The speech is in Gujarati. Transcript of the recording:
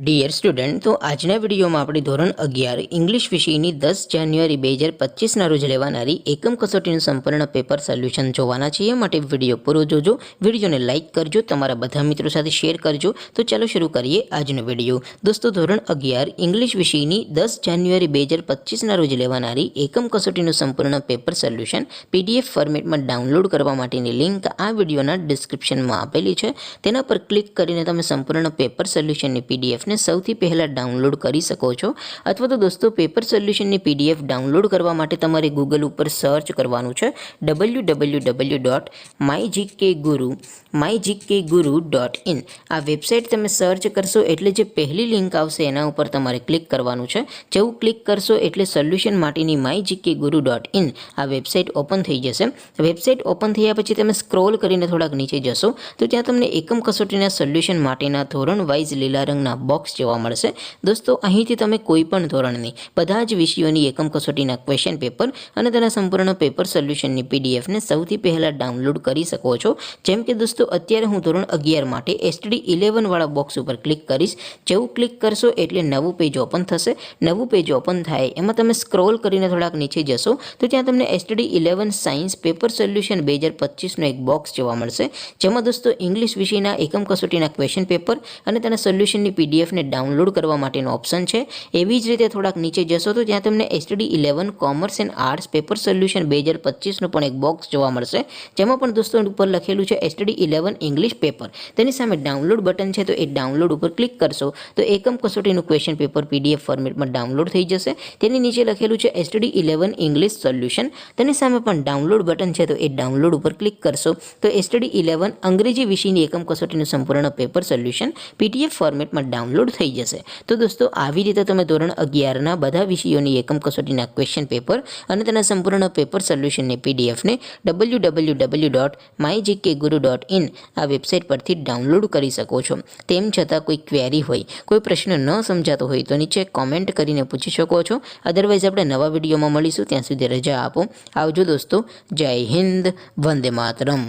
ડિયર સ્ટુડન્ટ, તો આજના વિડીયોમાં આપણે ધોરણ 11 ઇંગ્લિશ વિષયની 10 જાન્યુઆરી 2025ના રોજ લેવાનારી એકમ કસોટીનું સંપૂર્ણ પેપર સોલ્યુશન જોવાના છીએ. માટે વિડીયો પૂરો જોજો, વિડીયોને લાઇક કરજો, તમારા બધા મિત્રો સાથે શેર કરજો. તો ચાલો શરૂ કરીએ આજનો વિડીયો. દોસ્તો, ધોરણ 11 ઇંગ્લિશ વિષયની 10 જાન્યુઆરી 2025ના રોજ લેવાનારી એકમ કસોટીનું સંપૂર્ણ પેપર સોલ્યુશન PDF ફોર્મેટમાં ડાઉનલોડ કરવા માટેની લિંક આ વિડીયોના ડિસ્ક્રિપ્શનમાં આપેલી છે. તેના પર ક્લિક કરીને તમે સંપૂર્ણ પેપર સોલ્યુશનની PDF સૌથી પહેલાં ડાઉનલોડ કરી શકો છો. અથવા તો દોસ્તો, પેપર સોલ્યુશનની PDF ડાઉનલોડ કરવા માટે તમારે ગૂગલ ઉપર સર્ચ કરવાનું છે www.mygkguru.in. આ વેબસાઇટ તમે સર્ચ કરશો એટલે જે પહેલી લિંક આવશે એના ઉપર તમારે ક્લિક કરવાનું છે. જેવું ક્લિક કરશો એટલે સોલ્યુશન માટેની mygkguru.in આ વેબસાઇટ ઓપન થઈ જશે. વેબસાઇટ ઓપન થયા પછી તમે સ્ક્રોલ કરીને થોડાક નીચે જશો તો ત્યાં તમને એકમ કસોટીના સોલ્યુશન માટેના ધોરણ વાઇઝ લીલા રંગના બોક્સ જોવા મળશે. દોસ્તો, અહીંથી તમે કોઈ પણ ધોરણની બધા જ વિષયોની એકમ કસોટીના ક્વેશ્ચન પેપર અને તેના સંપૂર્ણ પેપર સોલ્યુશનની PDFને સૌથી પહેલાં ડાઉનલોડ કરી શકો છો. જેમ કે દોસ્તો, અત્યારે હું ધોરણ 11 માટે STD11 વાળા બોક્સ ઉપર ક્લિક કરીશ. જેવું ક્લિક કરશો એટલે નવું પેજ ઓપન થશે. નવું પેજ ઓપન થાય એમાં તમે સ્ક્રોલ કરીને થોડાક નીચે જશો તો ત્યાં તમને STD11 સાયન્સ પેપર સોલ્યુશન 2025નો એક બોક્સ જોવા મળશે. જેમાં દોસ્તો ઇંગ્લિશ વિષયના એકમ કસોટીના ક્વેશ્ચન પેપર અને તેના સોલ્યુશનની PDFને ડાઉનલોડ કરવા માટેનો ઓપ્શન છે. એવી જ રીતે થોડાક નીચે જશો તો ત્યાં તમને STD11 commerce and arts paper solution 2025નું પણ એક બોક્સ જોવા મળશે. જેમાં પણ દોસ્તો ઉપર લખેલું છે STD11 ઇંગ્લિશ પેપર. તેની સામે ડાઉનલોડ બટન છે, તો એ ડાઉનલોડ ઉપર ક્લિક કરશો તો એકમ કસોટીનું ક્વેશ્ચન પેપર PDF ફોર્મેટમાં ડાઉનલોડ થઈ જશે. તેની નીચે લખેલું છે STD11 ઇંગ્લિશ સોલ્યુશન. તેની સામે પણ ડાઉનલોડ બટન છે, તો એ ડાઉનલોડ ઉપર ક્લિક કરશો તો STD11 અંગ્રેજી વિષયની એકમ કસોટીનું સંપૂર્ણ પેપર સોલ્યુશન PDF ફોર્મેટમાં ડાઉનલોડ થઈ જશે. તો દોસ્તો, આવી રીતે તમે ધોરણ 11ના બધા વિષયોની એકમ કસોટીના ક્વેશ્ચન પેપર અને તેના સંપૂર્ણ પેપર સોલ્યુશનની PDFને www.mygkguru.in આ વેબસાઇટ પરથી ડાઉનલોડ કરી શકો છો. તેમ છતાં કોઈ ક્વેરી હોય, કોઈ પ્રશ્ન ન સમજાતો હોય તો નીચે કોમેન્ટ કરીને પૂછી શકો છો. અદરવાઇઝ આપણે નવા વિડીયોમાં મળીશું. ત્યાં સુધી રજા આપો. આવજો દોસ્તો. જય હિન્દ. વંદે માતરમ.